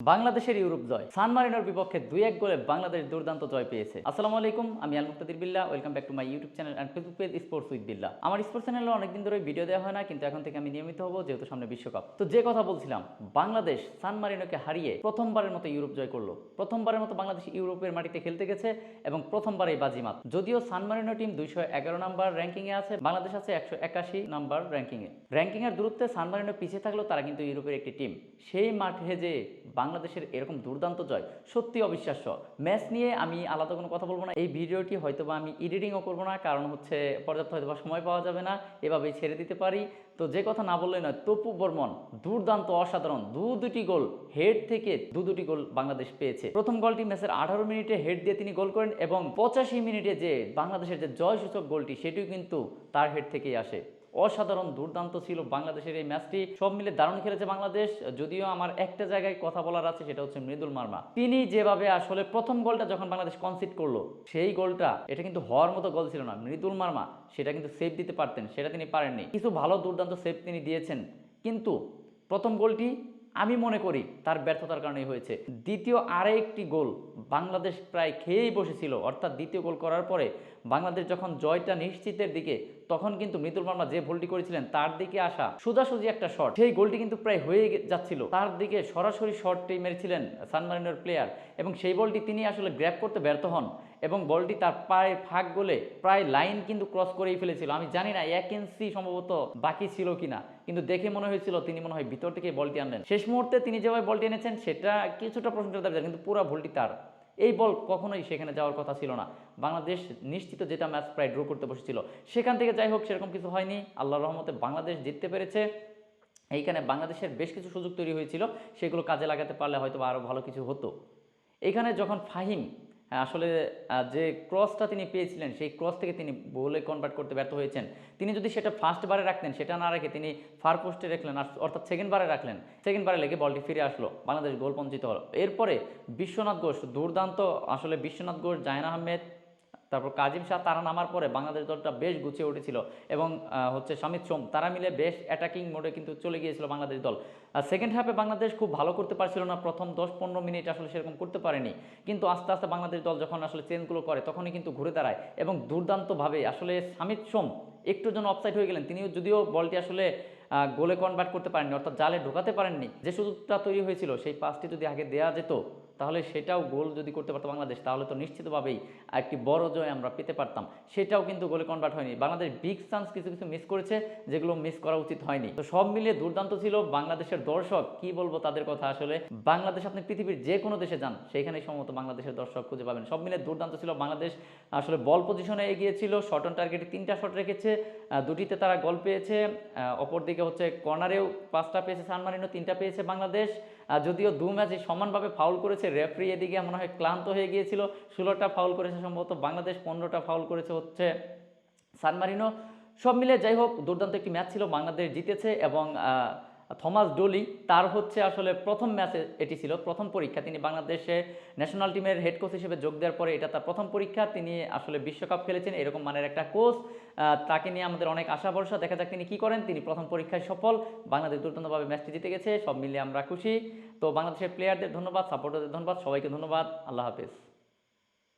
বাংলাদেশের ইউরোপ জয়, সান মারিনোর বিপক্ষে 2-1 গোলে বাংলাদেশ দুর্দান্ত জয় পেয়েছে। আসসালামু আলাইকুম, আমি Al Muktadir Billah. Welcome back to my YouTube channel and Facebook page sports with Billah. আমার স্পোর্টস চ্যানেলে অনেকদিন ধরে ভিডিও দেওয়া হয় না, কিন্তু এখন থেকে আমি নিয়মিত হবো, যেহেতু সামনে বিশ্বকাপ। তো যে কথা বলছিলাম, বাংলাদেশ সান মারিনোকে হারিয়ে প্রথমবারের মতো ইউরোপ জয় করলো। প্রথমবারের মতো বাংলাদেশ ইউরোপের মাটিতে খেলতে গেছে এবং প্রথমবারেই বাজিমাত। যদিও সান মারিনো টিম 211 নাম্বার র্যাঙ্কিংয়ে আছে, বাংলাদেশ আছে 181 নাম্বার র্যাঙ্কিংয়ে। র্যাঙ্কিংয়ের দূরত্বে সান মারিনো পিছিয়ে থাকলেও তারা কিন্তু ইউরোপের একটি টিম। সেই মাঠে যে বাংলাদেশের এরকম দুর্দান্ত জয় সত্যি অবিশ্বাস্য। ম্যাচ নিয়ে আমি আলাদা কোনো কথা বলবো না। এই ভিডিওটি হয়তোবা আমি এডিটিংও করবো না, কারণ হচ্ছে পর্যাপ্ত হয়তোবা সময় পাওয়া যাবে না, এভাবেই ছেড়ে দিতে পারি। তো যে কথা না বললেই নয়, তপু বর্মন দুর্দান্ত, অসাধারণ দুটি গোল হেড থেকে দুটি গোল বাংলাদেশ পেয়েছে। প্রথম গোলটি ম্যাচের 18 মিনিটে হেড দিয়ে তিনি গোল করেন এবং 85 মিনিটে যে বাংলাদেশের যে জয়সূচক গোলটি, সেটিও কিন্তু তার হেড থেকেই আসে। অসাধারণ দুর্দান্ত ছিল বাংলাদেশের এই ম্যাচটি। সব মিলে দারুণ খেলেছে বাংলাদেশ। যদিও আমার একটা জায়গায় কথা বলার আছে, সেটা হচ্ছে মৃদুল মার্মা। তিনি যেভাবে আসলে প্রথম গোলটা যখন বাংলাদেশ কনসিড করলো, সেই গোলটা এটা কিন্তু হওয়ার মতো গোল ছিল না। মৃদুল মার্মা সেটা কিন্তু সেভ দিতে পারতেন, সেটা তিনি পারেননি। কিছু ভালো দুর্দান্ত সেভ তিনি দিয়েছেন, কিন্তু প্রথম গোলটি আমি মনে করি তার ব্যর্থতার কারণেই হয়েছে। দ্বিতীয় আরেকটি গোল বাংলাদেশ প্রায় খেয়েই বসেছিল, অর্থাৎ দ্বিতীয় গোল করার পরে বাংলাদেশ যখন জয়টা নিশ্চিতের দিকে, তখন কিন্তু মৃদুল মার্মা যে ভুলটি করেছিলেন তার দিকে আসা সোজাসুজি একটা শট, সেই গোলটি কিন্তু প্রায় হয়ে যাচ্ছিল, তার দিকে সরাসরি শটটি মেরেছিলেন সান মারিনোর প্লেয়ার এবং সেই বলটি তিনি আসলে গ্র্যাব করতে ব্যর্থ হন এবং বলটি তার পায়ে ফাঁক গোলে প্রায় লাইন কিন্তু ক্রস করেই ফেলেছিল। আমি জানি না 1 ইঞ্চি সম্ভবত বাকি ছিল কিনা, কিন্তু দেখে মনে হয়েছিল তিনি মনে হয় ভিতর থেকে বলটি আনলেন। শেষ মুহূর্তে তিনি যেভাবে বলটি এনেছেন সেটা কিছুটা প্রশংসার দাবি, কিন্তু পুরো ভুলটি তার। এই বল কখনোই সেখানে যাওয়ার কথা ছিল না। বাংলাদেশ নিশ্চিত যেটা ম্যাচ প্রায় ড্র করতে বসেছিল, সেখান থেকে যাই হোক সেরকম কিছু হয়নি। আল্লাহর রহমতে বাংলাদেশ জিততে পেরেছে। এইখানে বাংলাদেশের বেশ কিছু সুযোগ তৈরি হয়েছিল, সেগুলো কাজে লাগাতে পারলে হয়তো আরও ভালো কিছু হতো। এখানে যখন ফাহিম আসলে যে ক্রসটা তিনি পেয়েছিলেন, সেই ক্রস থেকে তিনি গোলে কনভার্ট করতে ব্যর্থ হয়েছেন। তিনি যদি সেটা ফার্স্ট বারে রাখতেন, সেটা না রেখে তিনি ফার পোস্টে রাখলেন, অর্থাৎ সেকেন্ড বারে রাখলেন। সেকেন্ড বারে লেগে বলটি ফিরে আসলো, বাংলাদেশ গোল বঞ্চিত হলো। এরপরে বিশ্বনাথ ঘোষ দুর্দান্ত, আসলে বিশ্বনাথ ঘোষ, জায়ন আহমেদ, তারপর কাজিম শাহ, তারা নামার পরে বাংলাদেশ দলটা বেশ গুছিয়ে উঠেছিল এবং হচ্ছে শামিদ সোম, তারা মিলে বেশ অ্যাটাকিং মোডে কিন্তু চলে গিয়েছিল বাংলাদেশ দল। সেকেন্ড হাফে বাংলাদেশ খুব ভালো করতে পারছিল না, প্রথম 10-15 মিনিট আসলে সেরকম করতে পারেনি, কিন্তু আস্তে আস্তে বাংলাদেশ দল যখন আসলে চেঞ্জগুলো করে তখনই কিন্তু ঘুরে দাঁড়ায় এবং দুর্দান্তভাবে আসলে শামিদ সোম একটু জন্য অফসাইড হয়ে গেলেন, তিনিও যদিও বলটি আসলে গোলে কনভার্ট করতে পারেননি, অর্থাৎ জালে ঢোকাতে পারেননি। যে সুযোগটা তৈরি হয়েছিল, সেই পাসটি যদি আগে দেওয়া যেত, তাহলে সেটাও গোল যদি করতে পারতো বাংলাদেশ, তাহলে তো নিশ্চিতভাবেই একটি বড় জয় আমরা পেতে পারতাম। সেটাও কিন্তু গোলে কনভার্ট হয়নি। বাংলাদেশ বিগ চান্স কিছু কিছু মিস করেছে, যেগুলো মিস করা উচিত হয়নি। তো সব মিলিয়ে দুর্দান্ত ছিল। বাংলাদেশের দর্শক, কি বলবো তাদের কথা, আসলে বাংলাদেশ আপনি পৃথিবীর যে কোনো দেশে যান, সেইখানেই সম্ভবত বাংলাদেশের দর্শক খুঁজে পাবেন। সব মিলিয়ে দুর্দান্ত ছিল। বাংলাদেশ আসলে বল পজিশনে এগিয়ে ছিল, শট অন টার্গেটে 3টা শট রেখেছে, দুটিতে তারা গোল পেয়েছে। অপরদিকে হচ্ছে কর্নারেও 5টা পেয়েছে সান মারিনো, 3টা পেয়েছে বাংলাদেশ। যদিও দু ম্যাচে সমানভাবে ফাউল করেছে রেফারি, এদিকে মনে হয় ক্লান্ত হয়ে গিয়েছিল। 16টা ফাউল করেছে সম্ভবত বাংলাদেশ, 15টা ফাউল করেছে হচ্ছে সান মারিনো। সব মিলে যাই হোক দুর্দান্ত একটি ম্যাচ ছিল, বাংলাদেশ জিতেছে। এবং থমাস ডলি, তার হচ্ছে আসলে প্রথম ম্যাচে এটি ছিল প্রথম পরীক্ষা। তিনি বাংলাদেশে ন্যাশনাল টিমের হেড কোচ হিসেবে যোগ দেওয়ার পরে এটা তার প্রথম পরীক্ষা। তিনি আসলে বিশ্বকাপ খেলেছেন, এরকম মানের একটা কোচ, তাকে নিয়ে আমাদের অনেক আশা ভরসা। দেখা যাক তিনি কী করেন। তিনি প্রথম পরীক্ষায় সফল, বাংলাদেশ দুর্দান্তভাবে ম্যাচটি জিতে গেছে। সব মিলিয়ে আমরা খুশি। তো বাংলাদেশের প্লেয়ারদের ধন্যবাদ, সাপোর্টারদের ধন্যবাদ, সবাইকে ধন্যবাদ। আল্লাহ হাফেজ।